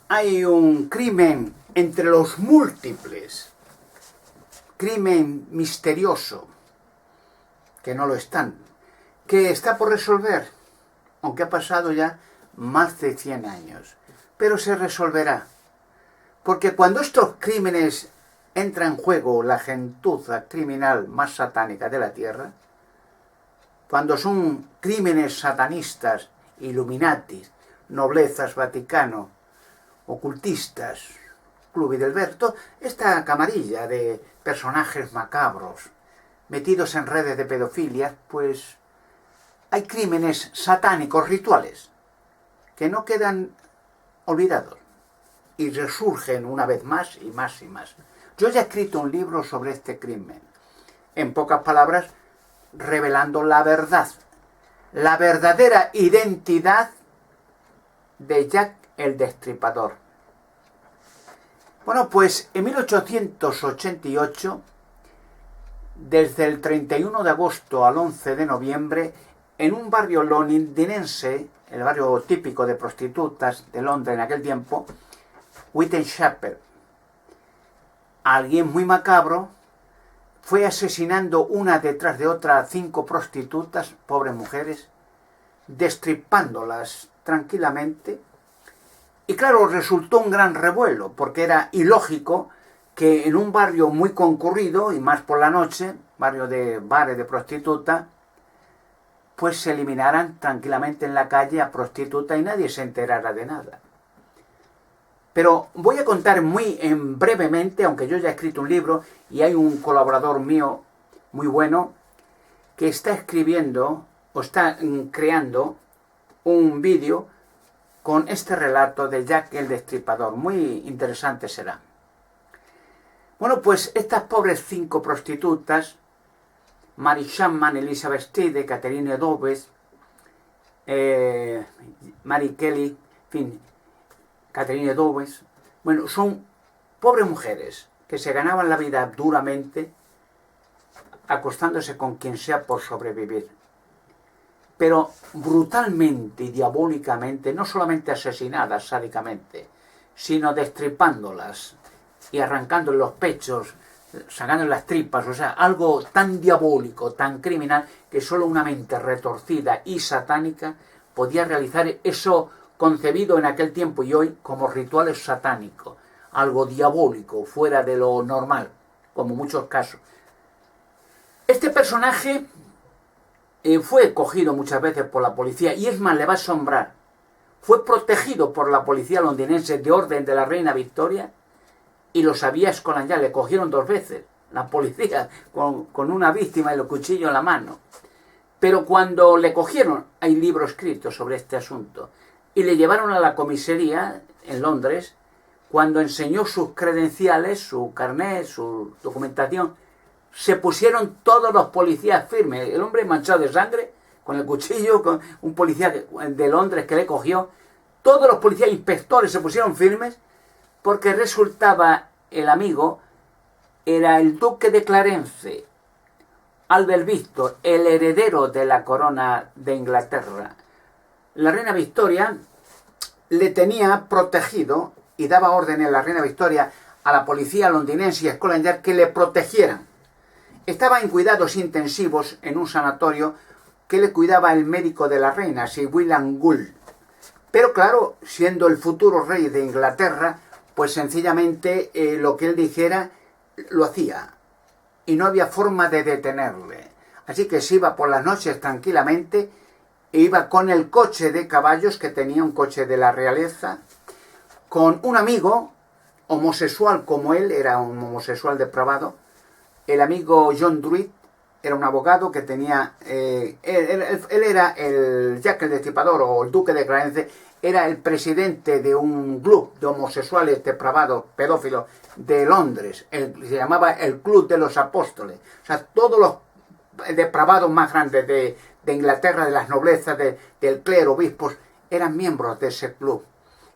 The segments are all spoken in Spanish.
hay un crimen entre los múltiples, crimen misterioso, que no lo están, que está por resolver, aunque ha pasado ya más de 100 años, pero se resolverá, porque cuando estos crímenes entra en juego la gentuza criminal más satánica de la tierra, cuando son crímenes satanistas, illuminatis, noblezas, Vaticano, ocultistas, Club Hidelberto, esta camarilla de personajes macabros metidos en redes de pedofilia, pues hay crímenes satánicos rituales que no quedan olvidados y resurgen una vez más y más y más. Yo ya he escrito un libro sobre este crimen, en pocas palabras, revelando la verdad, la verdadera identidad de Jack el Destripador. Bueno, pues en 1888, desde el 31 de agosto al 11 de noviembre, en un barrio londinense, el barrio típico de prostitutas de Londres en aquel tiempo, Whitechapel, alguien muy macabro fue asesinando una detrás de otra 5 prostitutas, pobres mujeres, destripándolas tranquilamente. Y claro, resultó un gran revuelo, porque era ilógico que en un barrio muy concurrido, y más por la noche, barrio de bares de prostitutas, pues se eliminaran tranquilamente en la calle a prostitutas y nadie se enterara de nada. Pero voy a contar muy brevemente, aunque yo ya he escrito un libro y hay un colaborador mío muy bueno que está escribiendo o está creando un vídeo con este relato de Jack el Destripador. Muy interesante será. Bueno, pues estas pobres 5 prostitutas, Mary Chapman, Elizabeth Steele, Catherine Dowes, Mary Kelly, en fin, Catherine Dowes, bueno, son pobres mujeres que se ganaban la vida duramente acostándose con quien sea por sobrevivir. Pero brutalmente y diabólicamente, no solamente asesinadas sádicamente, sino destripándolas y arrancando los pechos, sacando las tripas, o sea, algo tan diabólico, tan criminal, que solo una mente retorcida y satánica podía realizar eso concebido en aquel tiempo y hoy como rituales satánicos, algo diabólico, fuera de lo normal, como muchos casos. Este personaje fue cogido muchas veces por la policía, y es más, le va a asombrar, fue protegido por la policía londinense de orden de la reina Victoria, y lo sabía Scotland Yard, le cogieron 2 veces, la policía, con una víctima y el cuchillo en la mano. Pero cuando le cogieron, hay libros escritos sobre este asunto, y le llevaron a la comisaría en Londres, cuando enseñó sus credenciales, su carnet, su documentación, se pusieron todos los policías firmes. El hombre manchado de sangre, con el cuchillo, con un policía de Londres que le cogió, todos los policías inspectores se pusieron firmes, porque resultaba el amigo, era el duque de Clarence, Albert Victor, el heredero de la corona de Inglaterra. La reina Victoria le tenía protegido y daba órdenes, la reina Victoria, a la policía londinense y a Scotland Yard que le protegieran. Estaba en cuidados intensivos en un sanatorio que le cuidaba el médico de la reina, Sir William Gould. Pero claro, siendo el futuro rey de Inglaterra, pues sencillamente lo que él dijera lo hacía. Y no había forma de detenerle. Así que se iba por las noches tranquilamente, e iba con el coche de caballos, que tenía un coche de la realeza, con un amigo homosexual como él, era un homosexual depravado. El amigo John Druid era un abogado que tenía... él era el Jack el Destripador, o el duque de Clarence, era el presidente de un club de homosexuales depravados, pedófilos, de Londres. Se llamaba el Club de los Apóstoles. O sea, todos los depravados más grandes de Inglaterra, de las noblezas, del clero, obispos, eran miembros de ese club.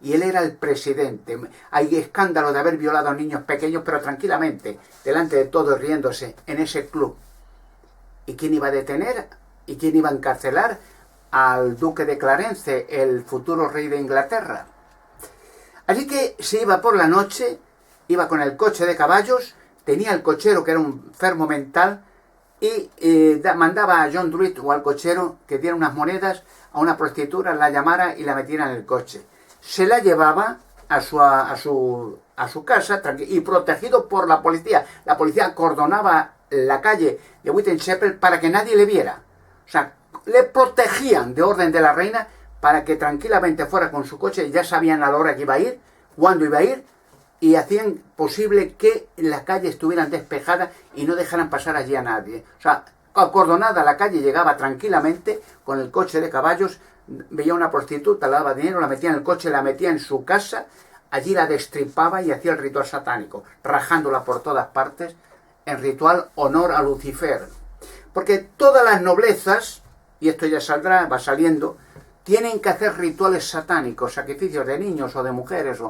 Y él era el presidente. Hay escándalo de haber violado a niños pequeños, pero tranquilamente, delante de todos, riéndose, en ese club. ¿Y quién iba a detener? ¿Y quién iba a encarcelar al duque de Clarence, el futuro rey de Inglaterra? Así que se iba por la noche, iba con el coche de caballos, tenía el cochero que era un enfermo mental y mandaba a John Druitt o al cochero que diera unas monedas a una prostituta, la llamara y la metiera en el coche. Se la llevaba a su casa y protegido por la policía. La policía acordonaba la calle de Whitechapel para que nadie le viera. O sea, le protegían de orden de la reina para que tranquilamente fuera con su coche. Ya sabían a la hora que iba a ir, cuándo iba a ir, y hacían posible que las calles estuvieran despejadas y no dejaran pasar allí a nadie. O sea, acordonada la calle, llegaba tranquilamente con el coche de caballos, veía una prostituta, le daba dinero, la metía en el coche, la metía en su casa, allí la destripaba y hacía el ritual satánico, rajándola por todas partes, en ritual honor a Lucifer. Porque todas las noblezas, y esto ya saldrá, va saliendo, tienen que hacer rituales satánicos, sacrificios de niños o de mujeres,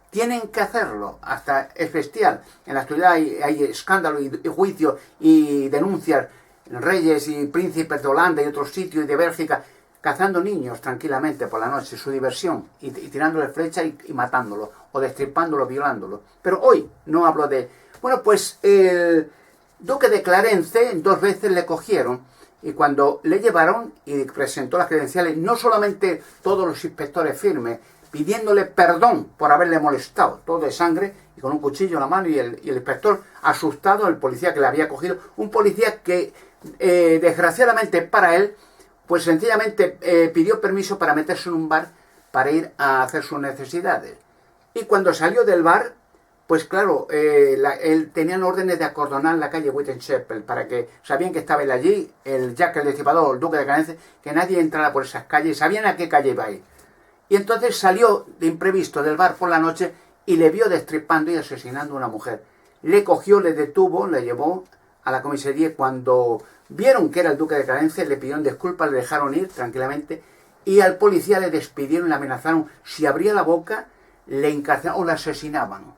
tienen que hacerlo, hasta es bestial. En la actualidad hay escándalo y juicio y denuncias, reyes y príncipes de Holanda y otros sitios y de Bélgica, cazando niños tranquilamente por la noche, su diversión, y tirándole flechas y matándolo, o destripándolo, violándolo. Pero hoy no hablo de... Bueno, pues el duque de Clarence 2 veces le cogieron, y cuando le llevaron y presentó las credenciales, no solamente todos los inspectores firmes, pidiéndole perdón por haberle molestado, todo de sangre, y con un cuchillo en la mano, y el inspector asustado, el policía que le había cogido, un policía que desgraciadamente para él, pues sencillamente pidió permiso para meterse en un bar para ir a hacer sus necesidades. Y cuando salió del bar, pues claro, él tenían órdenes de acordonar la calle Whitechapel, para que sabían que estaba él allí, el Jack el Destripador, el duque de Clarence, que nadie entrara por esas calles, sabían a qué calle iba a ir. Y entonces salió de imprevisto del bar por la noche y le vio destripando y asesinando a una mujer. Le cogió, le detuvo, le llevó a la comisaría. Cuando vieron que era el duque de Clarence, le pidieron disculpas, le dejaron ir tranquilamente, y al policía le despidieron, le amenazaron, si abría la boca, le encarcelaban o le asesinaban.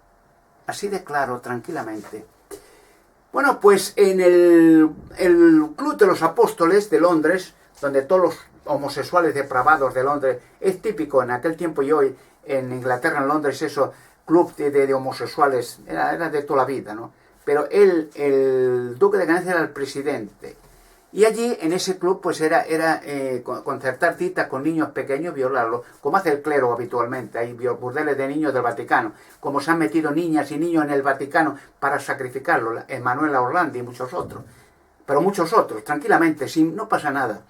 Así de claro, tranquilamente. Bueno, pues en el Club de los Apóstoles de Londres, donde todos los homosexuales depravados de Londres, es típico en aquel tiempo y hoy, en Inglaterra, en Londres, eso, club de homosexuales, era de toda la vida, ¿no? Pero el duque de Clarence era el presidente. Y allí, en ese club, pues era concertar citas con niños pequeños, violarlos, como hace el clero habitualmente. Hay burdeles de niños del Vaticano, como se han metido niñas y niños en el Vaticano para sacrificarlos, Emanuela Orlandi y muchos otros. Pero muchos otros, tranquilamente, no pasa nada.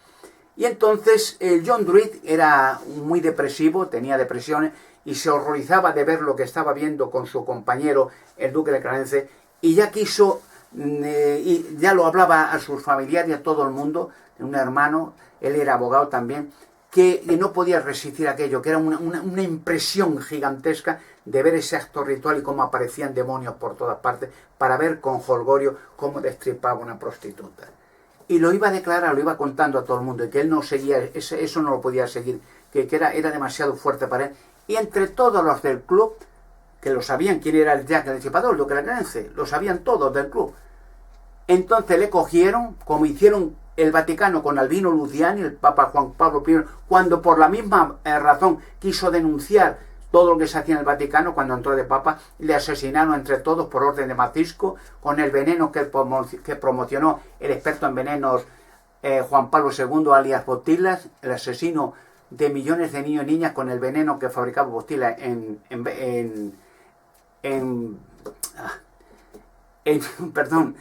Y entonces John Druitt era muy depresivo, tenía depresiones, y se horrorizaba de ver lo que estaba viendo con su compañero, el duque de Clarence, y ya quiso... y ya lo hablaba a sus familiares y a todo el mundo, un hermano, él era abogado también, que no podía resistir aquello, que era una impresión gigantesca de ver ese acto ritual y cómo aparecían demonios por todas partes, para ver con jolgorio cómo destripaba una prostituta. Y lo iba a declarar, lo iba contando a todo el mundo, y que él no seguía, eso no lo podía seguir, que era demasiado fuerte para él. Y entre todos los del club, que lo sabían quién era el Jack el Destripador, el duque de Clarence, lo sabían todos del club. Entonces le cogieron, como hicieron el Vaticano con Albino Luciani, el Papa Juan Pablo I, cuando por la misma razón quiso denunciar todo lo que se hacía en el Vaticano, cuando entró de Papa, le asesinaron entre todos por orden de Macisco, con el veneno que promocionó el experto en venenos Juan Pablo II, alias Botilas, el asesino de millones de niños y niñas, con el veneno que fabricaba Botilas perdón,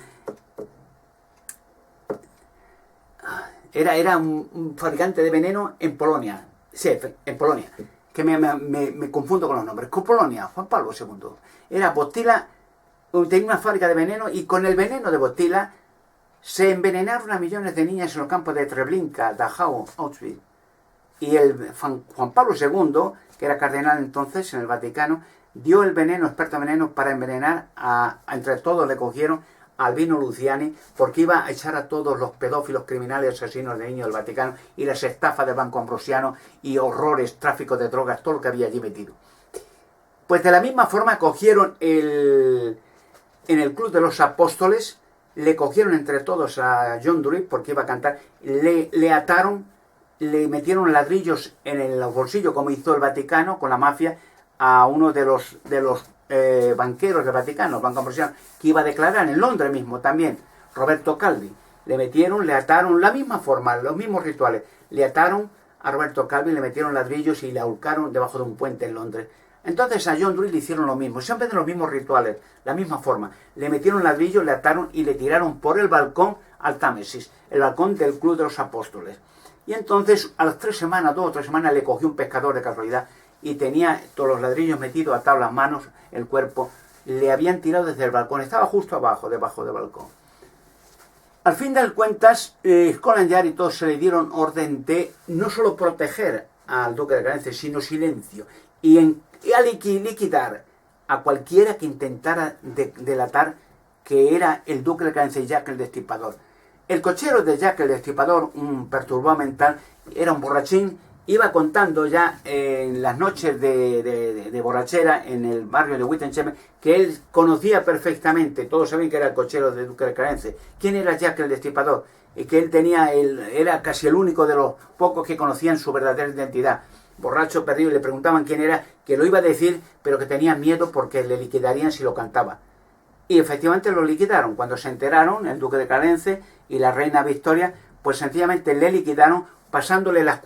era un fabricante de veneno en Polonia, sí, en Polonia, que me confundo con los nombres, con Polonia, Juan Pablo II, era Botila, tenía una fábrica de veneno, y con el veneno de Botila se envenenaron a millones de niñas en los campos de Treblinka, Dachau, Auschwitz, y el Juan Pablo II, que era cardenal entonces en el Vaticano, dio el veneno, experto en veneno, para envenenar entre todos le cogieron a Albino Luciani, porque iba a echar a todos los pedófilos, criminales, asesinos de niños del Vaticano, y las estafas del Banco Ambrosiano, y horrores, tráfico de drogas, todo lo que había allí metido. Pues de la misma forma cogieron en el Club de los Apóstoles, le cogieron entre todos a John Druitt, porque iba a cantar, le ataron, le metieron ladrillos en los bolsillos, como hizo el Vaticano con la mafia, a uno de los banqueros del Vaticano, Banco Ambrosiano, que iba a declarar en Londres mismo también, Roberto Calvi. Le metieron, le ataron, la misma forma, los mismos rituales. Le ataron a Roberto Calvi, le metieron ladrillos y le ahorcaron debajo de un puente en Londres. Entonces a John Dewey le hicieron lo mismo, siempre de los mismos rituales, la misma forma. Le metieron ladrillos, le ataron y le tiraron por el balcón al Támesis, el balcón del Club de los Apóstoles. Y entonces a las 3 semanas, 2 o 3 semanas, le cogió un pescador de casualidad y tenía todos los ladrillos metidos, atados las manos, el cuerpo. Le habían tirado desde el balcón, estaba justo abajo, debajo del balcón. Al fin de cuentas, Scotland Yard y todos se le dieron orden de no solo proteger al duque de Clarence, sino silencio. Y a liquidar a cualquiera que intentara delatar que era el duque de Clarence, Jack el Destripador. El cochero de Jack el Destripador, un perturbado mental, era un borrachín, iba contando ya en las noches de borrachera en el barrio de Whitechapel que él conocía perfectamente, todos sabían que era el cochero del duque de Clarence, quién era Jack el Destripador, y que él era casi el único de los pocos que conocían su verdadera identidad. Borracho, perdido, y le preguntaban quién era, que lo iba a decir, pero que tenía miedo porque le liquidarían si lo cantaba. Y efectivamente lo liquidaron. Cuando se enteraron, el duque de Clarence y la reina Victoria, pues sencillamente le liquidaron pasándole las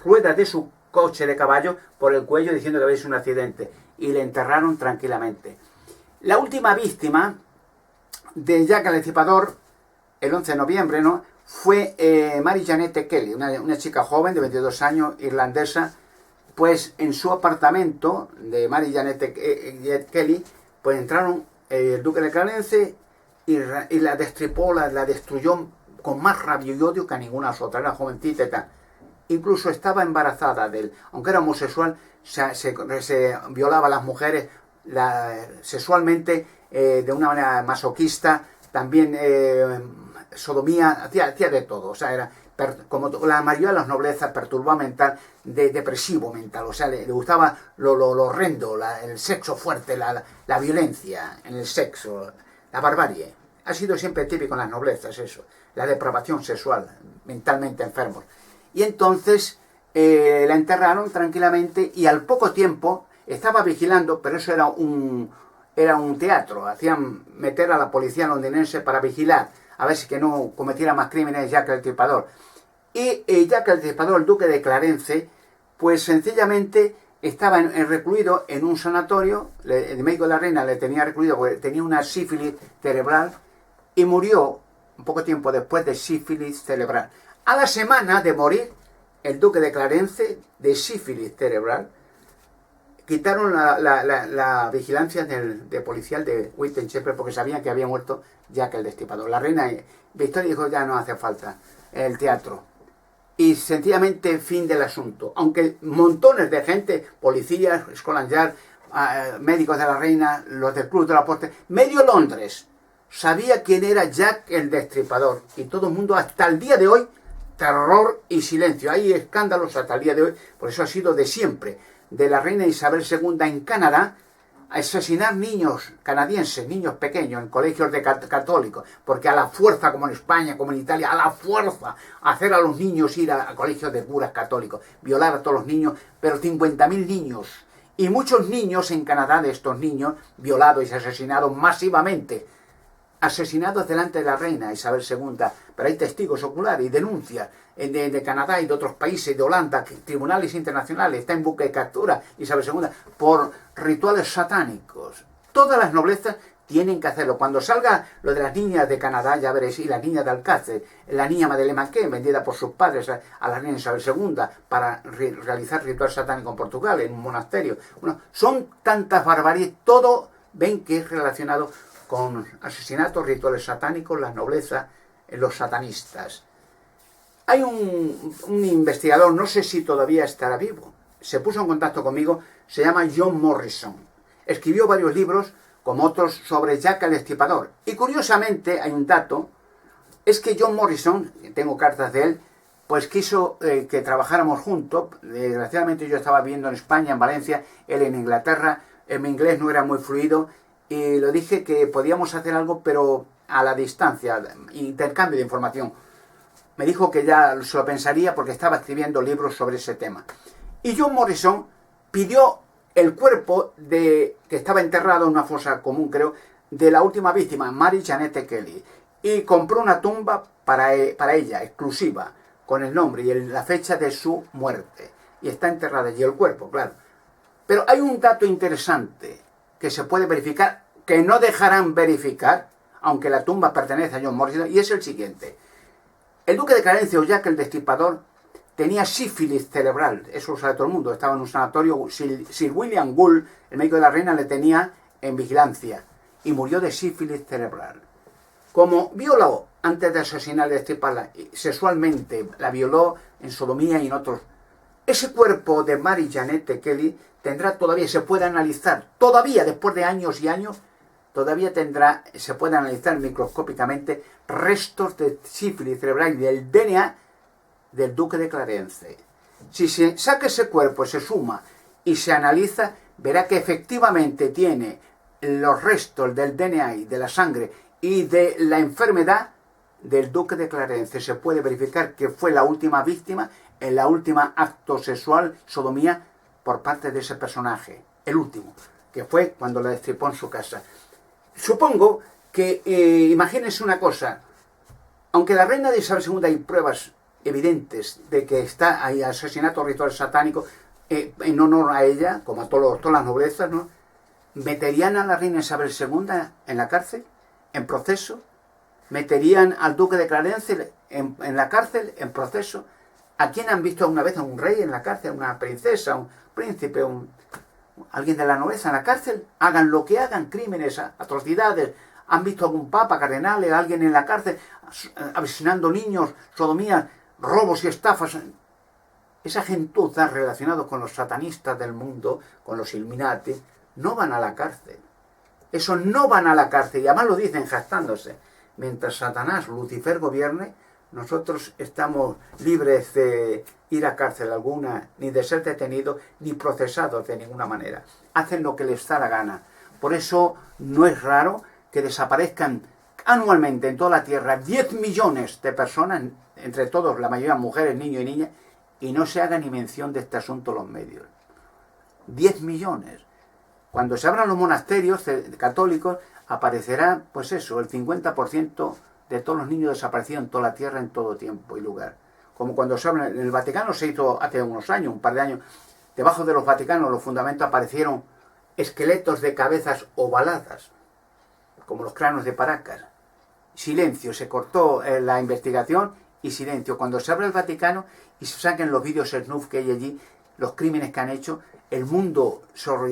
ruedas de su coche de caballo por el cuello diciendo que había sido un accidente. Y le enterraron tranquilamente. La última víctima de Jack el Destripador, el 11 de noviembre, ¿no?, fue Mary Janet Kelly, una chica joven de 22 años, irlandesa. Pues en su apartamento de Mary Janet Kelly, pues entraron el duque de Clarence y la destripó, la destruyó con más rabia y odio que a ninguna otra. Era jovencita y tal. Incluso estaba embarazada de él. Aunque era homosexual, se violaba a las mujeres sexualmente de una manera masoquista, también sodomía, hacía de todo. O sea, era como la mayoría de las noblezas, perturbado mental, depresivo mental. O sea, le gustaba lo horrendo, el sexo fuerte, la violencia en el sexo, la barbarie. Ha sido siempre típico en las noblezas eso, la depravación sexual, mentalmente enfermos. Y entonces la enterraron tranquilamente y al poco tiempo estaba vigilando, pero eso era un teatro. Hacían meter a la policía londinense para vigilar, a ver si que no cometiera más crímenes Jack el Destripador. Y Jack el Destripador, el duque de Clarence, pues sencillamente estaba recluido en un sanatorio. El médico de la reina le tenía recluido porque tenía una sífilis cerebral y murió un poco tiempo después de sífilis cerebral. A la semana de morir el duque de Clarence de sífilis cerebral, quitaron la vigilancia de policial de Whitechapel porque sabían que había muerto Jack el Destripador. La reina Victoria dijo: ya no hace falta el teatro. Y sencillamente fin del asunto. Aunque montones de gente, policías, Scotland Yard, médicos de la reina, los del Club de la Poste, medio Londres sabía quién era Jack el Destripador. Y todo el mundo, hasta el día de hoy, terror y silencio. Hay escándalos hasta el día de hoy, por eso ha sido de siempre. De la reina Isabel II en Canadá, a asesinar niños canadienses, niños pequeños, en colegios de católicos, porque a la fuerza, como en España, como en Italia, a la fuerza, hacer a los niños ir a colegios de curas católicos, violar a todos los niños, pero 50.000 niños, y muchos niños en Canadá, de estos niños, violados y asesinados masivamente, asesinados delante de la reina Isabel II, pero hay testigos oculares y denuncias de Canadá y de otros países, de Holanda, tribunales internacionales, está en busca de captura Isabel II por rituales satánicos. Todas las noblezas tienen que hacerlo. Cuando salga lo de las niñas de Canadá, ya veréis, y la niña de Alcácer, la niña Madeleine McKay, vendida por sus padres a la reina Isabel II para realizar ritual satánico en Portugal, en un monasterio. Bueno, son tantas barbaries, todo ven que es relacionado con asesinatos, rituales satánicos, la nobleza, los satanistas. Hay un investigador, no sé si todavía estará vivo, se puso en contacto conmigo, se llama John Morrison. Escribió varios libros, como otros, sobre Jack el Destripador. Y curiosamente, hay un dato, es que John Morrison, tengo cartas de él, pues quiso que trabajáramos juntos. Desgraciadamente yo estaba viviendo en España, en Valencia, él en Inglaterra, mi inglés no era muy fluido, y le dije que podíamos hacer algo, pero a la distancia, intercambio de información. Me dijo que ya se lo pensaría porque estaba escribiendo libros sobre ese tema. Y John Morrison pidió el cuerpo que estaba enterrado en una fosa común, creo, de la última víctima, Mary Janet Kelly, y compró una tumba para ella, exclusiva, con el nombre y la fecha de su muerte. Y está enterrada allí el cuerpo, claro. Pero hay un dato interesante que se puede verificar, que no dejarán verificar, aunque la tumba pertenece a John Morrison, y es el siguiente. El duque de Clarence, o Jack el Destripador, tenía sífilis cerebral, eso lo sabe todo el mundo, estaba en un sanatorio. Sir William Gould, el médico de la reina, le tenía en vigilancia y murió de sífilis cerebral. Como violó antes de asesinar y destriparla sexualmente, la violó en sodomía y en otros. Ese cuerpo de Mary Janet Kelly tendrá todavía, se puede analizar, todavía después de años y años, todavía se puede analizar microscópicamente restos de sífilis cerebral y del DNA del duque de Clarence. Si se saca ese cuerpo, se suma y se analiza, verá que efectivamente tiene los restos del DNA y de la sangre y de la enfermedad del duque de Clarence. Se puede verificar que fue la última víctima en la última acto sexual, sodomía, por parte de ese personaje, el último, que fue cuando la destripó en su casa. Supongo que, imagínense una cosa, aunque la reina de Isabel II hay pruebas evidentes de que hay asesinato ritual satánico en honor a ella, como a todas las noblezas, ¿no? ¿Meterían a la reina Isabel II en la cárcel, en proceso? ¿Meterían al duque de Clarence en la cárcel, en proceso? ¿A quién han visto alguna vez a un rey en la cárcel, una princesa, un príncipe, alguien de la nobleza en la cárcel? Hagan lo que hagan, crímenes, atrocidades. ¿Han visto algún papa, cardenales, alguien en la cárcel asesinando niños, sodomías, robos y estafas? Esa gentuza relacionada con los satanistas del mundo, con los Illuminati, no van a la cárcel. Esos no van a la cárcel, y además lo dicen jactándose. Mientras Satanás, Lucifer, gobierne, nosotros estamos libres de ir a cárcel alguna, ni de ser detenidos, ni procesados de ninguna manera. Hacen lo que les da la gana. Por eso no es raro que desaparezcan anualmente en toda la Tierra 10 millones de personas, entre todos, la mayoría mujeres, niños y niñas, y no se haga ni mención de este asunto en los medios. 10 millones. Cuando se abran los monasterios católicos, aparecerá, pues eso, el 50% de todos los niños desaparecidos en toda la Tierra en todo tiempo y lugar. Como cuando se habla, en el Vaticano se hizo hace unos años, un par de años, debajo de los Vaticanos, los fundamentos, aparecieron esqueletos de cabezas ovaladas, como los cráneos de Paracas. Silencio, se cortó la investigación y silencio. Cuando se abre el Vaticano y se saquen los vídeos snuff que hay allí, los crímenes que han hecho, el mundo,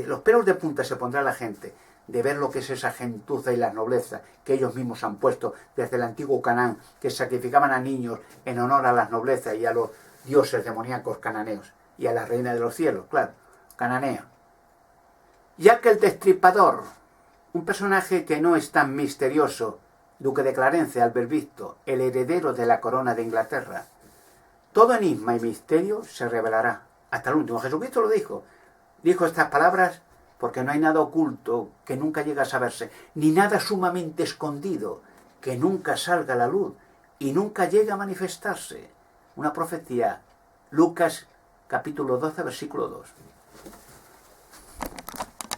los pelos de punta se pondrá la gente de ver lo que es esa gentuza y la nobleza que ellos mismos han puesto desde el antiguo Canaán, que sacrificaban a niños en honor a las noblezas y a los dioses demoníacos cananeos y a la reina de los cielos, claro, cananea. Jack el Destripador, un personaje que no es tan misterioso, duque de Clarence, Albert Victor, el heredero de la corona de Inglaterra. Todo enigma y misterio se revelará hasta el último. Jesucristo lo dijo estas palabras porque no hay nada oculto que nunca llegue a saberse, ni nada sumamente escondido que nunca salga a la luz y nunca llegue a manifestarse. Una profecía, Lucas capítulo 12, versículo 2.